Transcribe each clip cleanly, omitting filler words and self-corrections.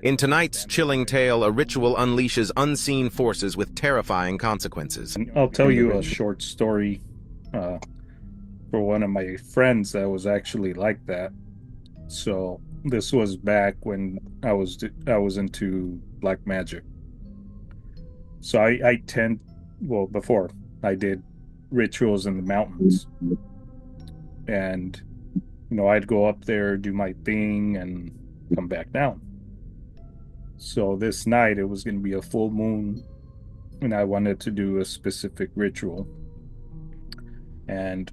In tonight's chilling tale, a ritual unleashes unseen forces with terrifying consequences. I'll tell you a short story uh, for one of my friends that was actually like that. So this was back when I was into black magic. So I tend well before I did rituals in the mountains, and I'd go up there, do my thing, and come back down. So this night it was going to be a full moon, and I wanted to do a specific ritual. And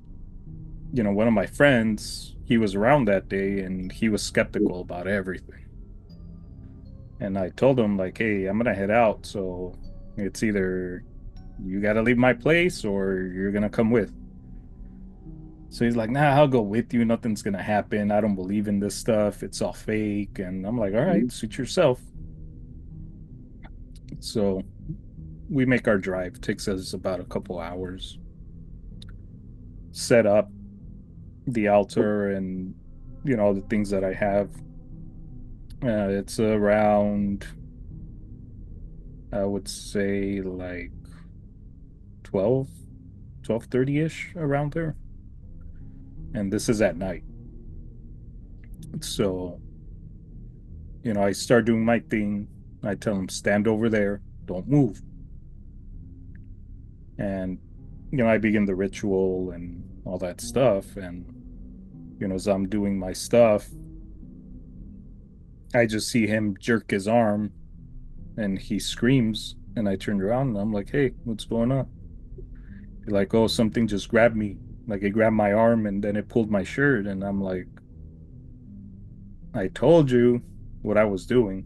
one of my friends, he was around that day and he was skeptical about everything. And I told him, like, hey, I'm gonna head out, so it's either you gotta leave my place or you're gonna come with. So he's like, nah, I'll go with you. Nothing's gonna happen. I don't believe in this stuff. It's all fake. And I'm like, all right, suit yourself. So we make our drive. Takes us about a couple hours. Set up the altar and the things that I have. It's around, I would say, like 12, 12:30-ish, around there. And this is at night. So, I start doing my thing. I tell them, stand over there, don't move. And, I begin the ritual and all that stuff. And, as I'm doing my stuff, I just see him jerk his arm and he screams. And I turned around and I'm like, hey, what's going on? He's like, oh, something just grabbed me. Like it grabbed my arm and then it pulled my shirt. And I'm like, I told you what I was doing.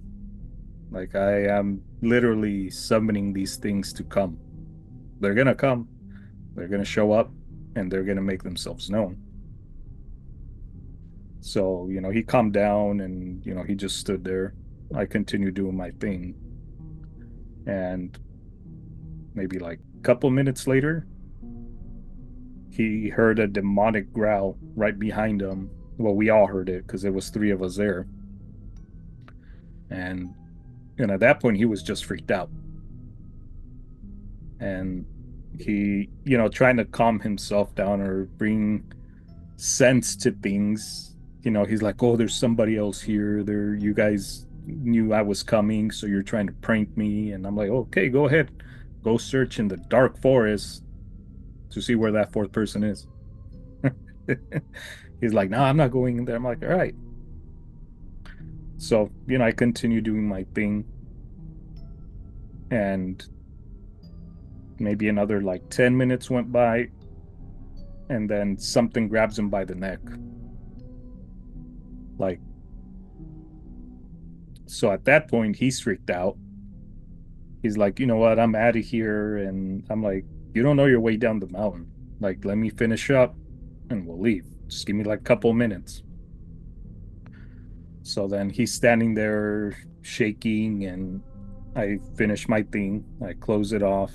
Like I am literally summoning these things to come. They're gonna come. They're gonna show up and they're gonna make themselves known. So, he calmed down and, he just stood there. I continued doing my thing. And maybe like a couple minutes later, he heard a demonic growl right behind him. Well, we all heard it because there was three of us there. And at that point he was just freaked out. And he, trying to calm himself down or bring sense to things, he's like, oh, there's somebody else here. There, you guys knew I was coming, so you're trying to prank me. And I'm like, okay, go ahead. Go search in the dark forest to see where that fourth person is. He's like, no, I'm not going in there. I'm like, all right. So, I continue doing my thing. And maybe another like 10 minutes went by, and then something grabs him by the neck. Like, so at that point, he's freaked out. He's like, you know what? I'm out of here. And I'm like, you don't know your way down the mountain. Like, let me finish up and we'll leave. Just give me like a couple minutes. So then he's standing there shaking, and I finish my thing. I close it off.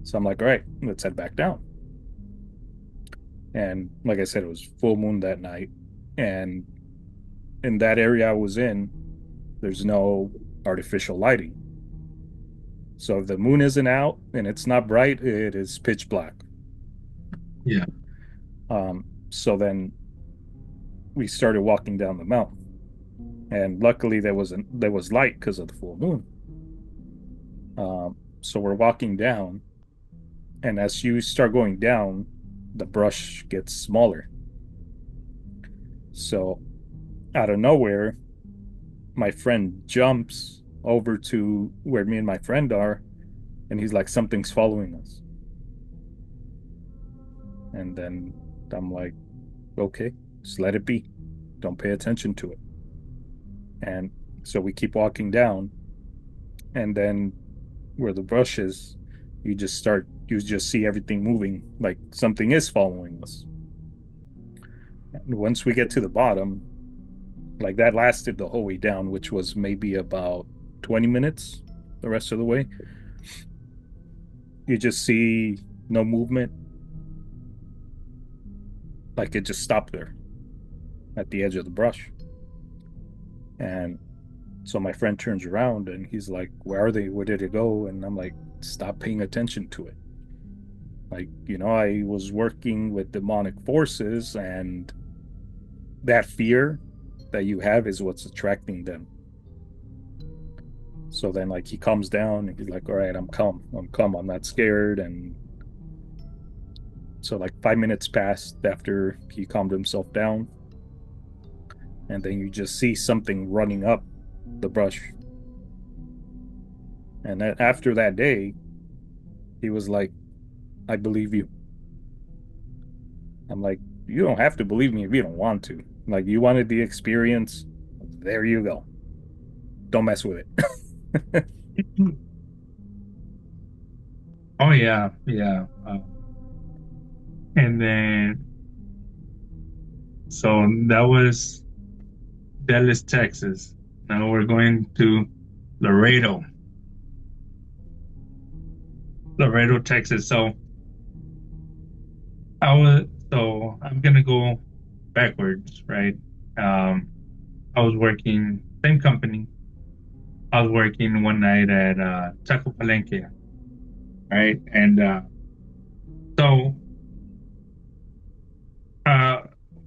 So I'm like, all right, let's head back down. And like I said, it was full moon that night. And in that area I was in, there's no artificial lighting. So if the moon isn't out and it's not bright, it is pitch black. Yeah. So then we started walking down the mountain, and luckily there was light because of the full moon. So we're walking down, and as you start going down, the brush gets smaller. So out of nowhere, my friend jumps over to where me and my friend are, and he's like, something's following us. And then I'm like, okay, just let it be. Don't pay attention to it. And so we keep walking down, and then where the brush is, you just see everything moving, like something is following us. And once we get to the bottom, like that lasted the whole way down, which was maybe about 20 minutes the rest of the way. You just see no movement, like it just stopped there at the edge of the brush. And So my friend turns around and he's like, "Where are they? Where did it go?" And I'm like, "Stop paying attention to it." Like, I was working with demonic forces, and that fear that you have is what's attracting them. So then, like, he comes down and he's like, "All right, I'm calm. I'm calm. I'm not scared." And so, like, 5 minutes passed after he calmed himself down. And then you just see something running up the brush. And then after that day, he was like, "I believe you." I'm like, "You don't have to believe me if you don't want to. Like, you wanted the experience. There you go. Don't mess with it." Oh yeah, yeah. And then so that was Dallas, Texas. Now we're going to Laredo, Laredo, Texas. So I'm gonna go backwards, right? Um, I was working same company. I was working one night at Taco Palenque, right? And so uh,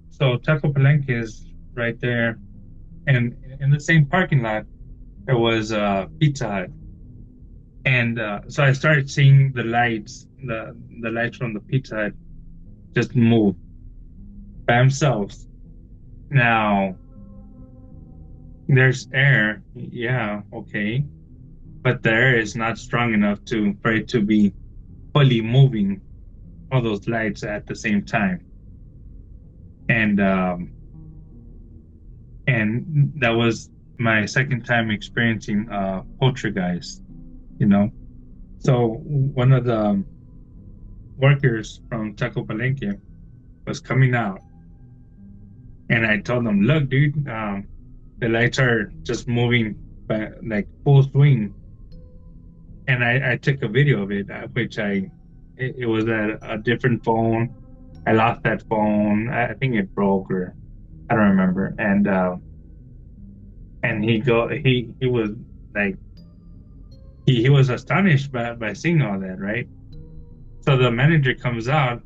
so Taco Palenque is right there, and in the same parking lot there was Pizza Hut, and so I started seeing the lights from the Pizza Hut just move by themselves. Now there's air, yeah, okay, but the air is not strong enough to for it to be fully moving all those lights at the same time, and that was my second time experiencing poltergeist, you know. So one of the workers from Taco Palenque was coming out, and I told them, "Look, dude, the lights are just moving by like full swing." And I took a video of it, which it was a different phone. I lost that phone. I think it broke, or I don't remember. And he was like he was astonished by seeing all that, right? So the manager comes out.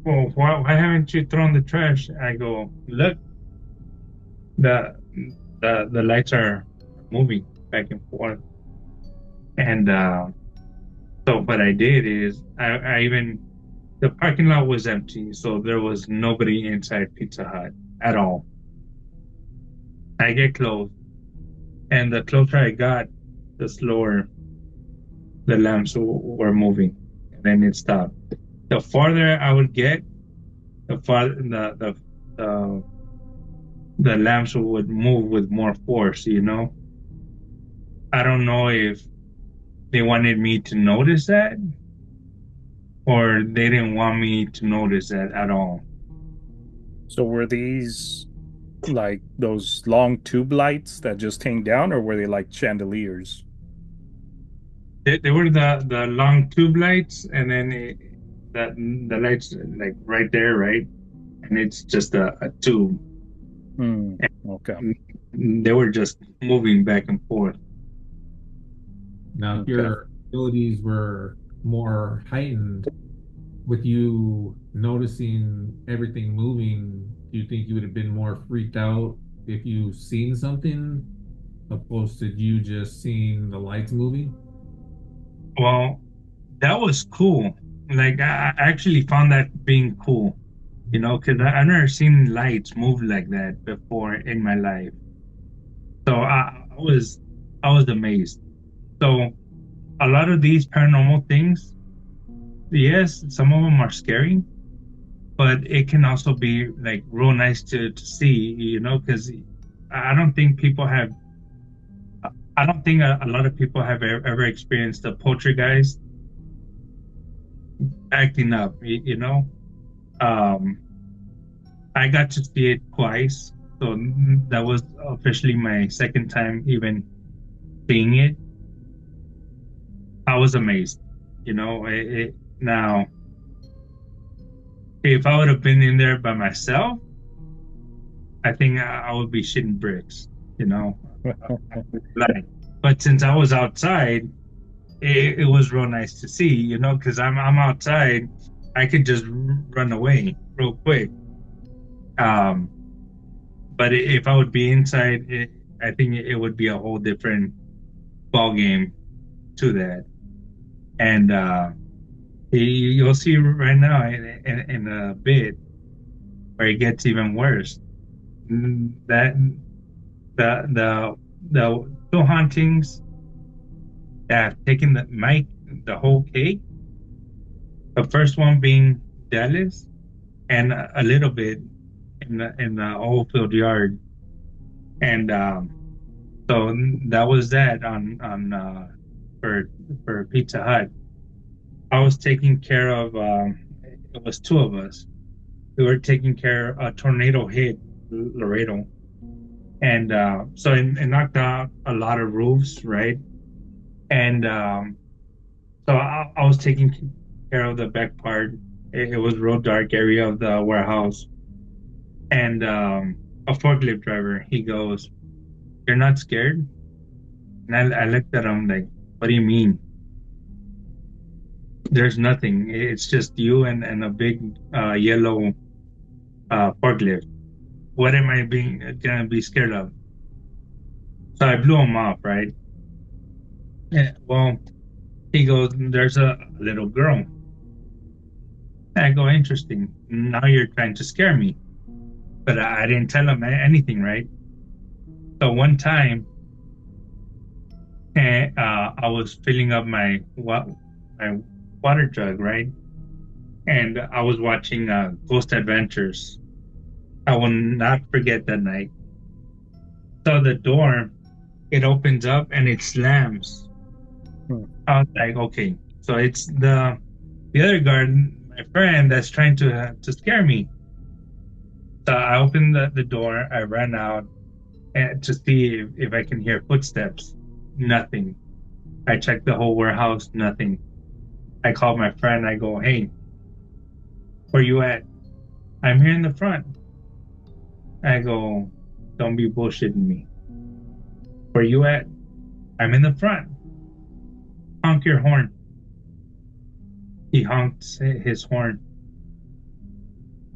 Well, why haven't you thrown the trash? I go, look, the the lights are moving back and forth. And so what I did is I even the parking lot was empty, so there was nobody inside Pizza Hut at all. I get close, and the closer I got, the slower the lamps were moving, and then it stopped. The farther I would get, the farther the the lamps would move with more force, you know? I don't know if they wanted me to notice that or they didn't want me to notice that at all. So were these like those long tube lights that just hang down, or were they like chandeliers? They were the long tube lights, and then the lights like right there, right? And it's just a tube. Hmm. Okay. And they were just moving back and forth. Now, if Okay. your abilities were more heightened with you noticing everything moving, do you think you would have been more freaked out if you seen something opposed to you just seeing the lights moving? Well, that was cool. Like I actually found that being cool, you know, because I've never seen lights move like that before in my life. So I was amazed. So a lot of these paranormal things, yes, some of them are scary, but it can also be like real nice to see, you know, because I don't think people have, I don't think a lot of people have ever experienced a poltergeist acting up, you know. Um, I got to see it twice, so that was officially my second time even seeing it. I was amazed, you know. Now, if I would have been in there by myself, I think I would be shitting bricks, you know. Like, but since I was outside, it was real nice to see, because I'm outside, I could just run away real quick. Um, but if I would be inside, I think it would be a whole different ball game to that. And you'll see right now in a bit where it gets even worse. That the two hauntings that have taken the whole cake. The first one being Dallas, and a little bit in the old field yard, and so that was that on for Pizza Hut. I was taking care of. It was two of us. We were taking care of a tornado hit Laredo, and so it knocked out a lot of roofs, right? And so I was taking care of the back part. It was real dark area of the warehouse, and a forklift driver. He goes, "You're not scared?" And I looked at him like, "What do you mean?" There's nothing. It's just you and a big yellow forklift. What am I gonna be scared of? So I blew him off, right? Yeah, well, he goes, "There's a little girl." I go, "Interesting. Now you're trying to scare me." But I didn't tell him anything, right? So one time, I was filling up my water jug, right? And I was watching Ghost Adventures. I will not forget that night. So the door, it opens up and it slams. Hmm. I was like, okay, so it's the other guard, my friend, that's trying to scare me. So I opened the door. I ran out to see if I can hear footsteps. Nothing. I checked the whole warehouse. Nothing. I called my friend. I go, "Hey, where you at?" "I'm here in the front." I go, "Don't be bullshitting me. Where you at?" "I'm in the front." "Honk your horn." He honked his horn.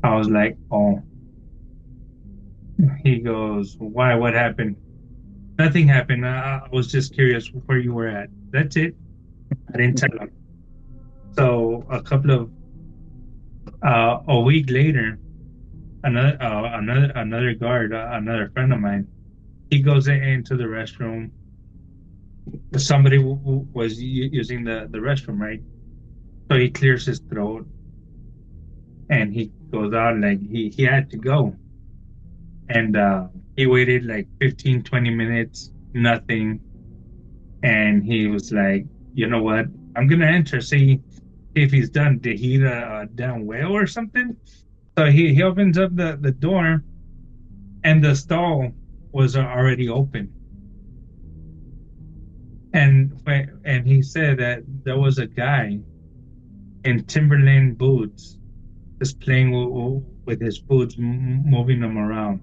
I was like, "Oh." He goes, "Why? What happened?" "Nothing happened. I was just curious where you were at. That's it." I didn't tell him. So a week later, another guard, another friend of mine, he goes into the restroom. Somebody was using the restroom, right? So he clears his throat and he goes out like he had to go. And he waited like 15, 20 minutes, nothing. And he was like, "You know what? I'm gonna enter, see if he's done. Did he eat a damn whale or something?" So he opens up the door and the stall was already open. And he said that there was a guy in Timberland boots just playing with his boots, moving them around.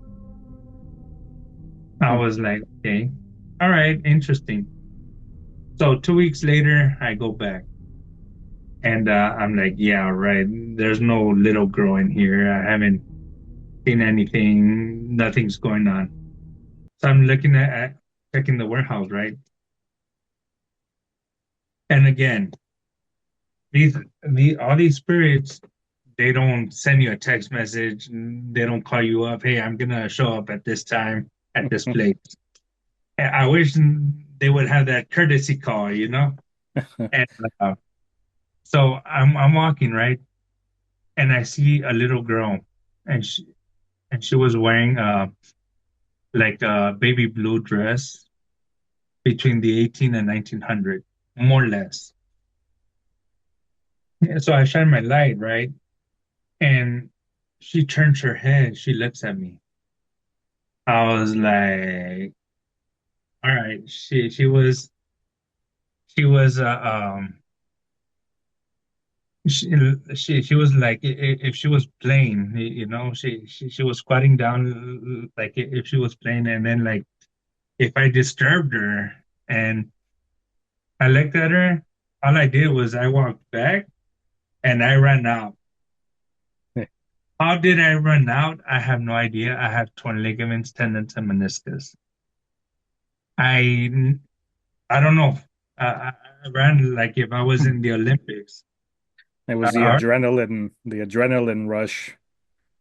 I Hmm. was like, okay, all right, interesting. So 2 weeks later, I go back and I'm like, yeah, right. There's no little girl in here. I haven't seen anything. Nothing's going on. So I'm looking at checking the warehouse, right? And again, all these spirits, they don't send you a text message. They don't call you up. "Hey, I'm gonna show up at this time at this place." I wish they would have that courtesy call. And so I'm walking, right, and I see a little girl, and she was wearing like a baby blue dress between the 18 and 1900, more or less. Yeah, so I shine my light, right, and she turns her head. She looks at me. I was like, all right. She was she was like if she was playing, she was squatting down like if she was playing, and then like if I disturbed her and I looked at her, all I did was I walked back and I ran out. How did I run out? I have no idea. I have torn ligaments, tendons, and meniscus. I I don't know. I ran like if I was in the Olympics. It was Uh, the adrenaline rush.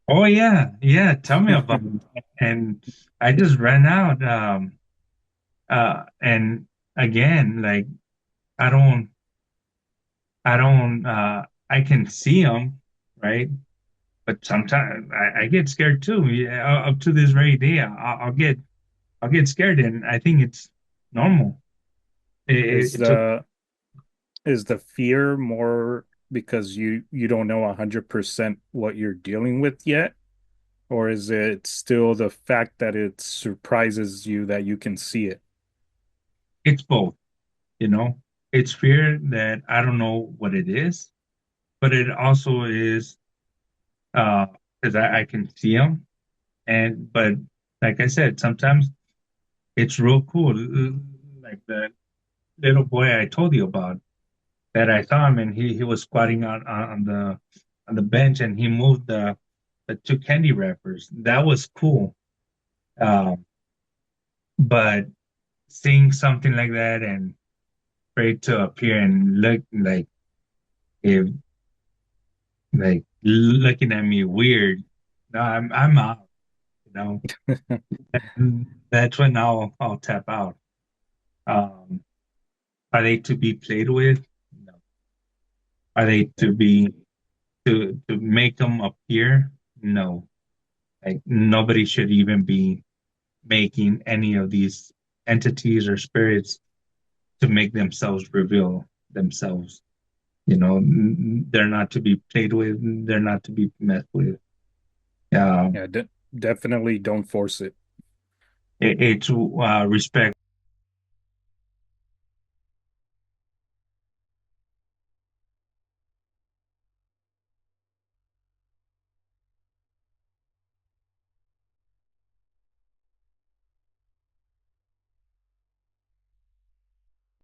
oh yeah, yeah. Tell me about it. And I just ran out. And again, like I don't, I can see them, right? But sometimes I get scared too. Yeah, up to this very day, I'll get scared, and I think it's normal. Is It took the fear more because you don't know 100% what you're dealing with yet? Or is it still the fact that it surprises you that you can see it? it's both, you know. It's fear that I don't know what it is, but it also is uh because I can see them, and but like I said, sometimes it's real cool. Like the little boy I told you about, that I saw him and he was squatting on the bench and he moved the two candy wrappers. That was cool. Um, but seeing something like that and for it to appear and look if looking at me weird, no, I'm out, you know. And that's when I'll tap out. Um, are they to be played with? No. Are they to be to make them appear? No. Like nobody should even be making any of these entities or spirits to make themselves reveal themselves. You know, they're not to be played with. They're not to be messed with. Yeah, definitely don't force it. It's respect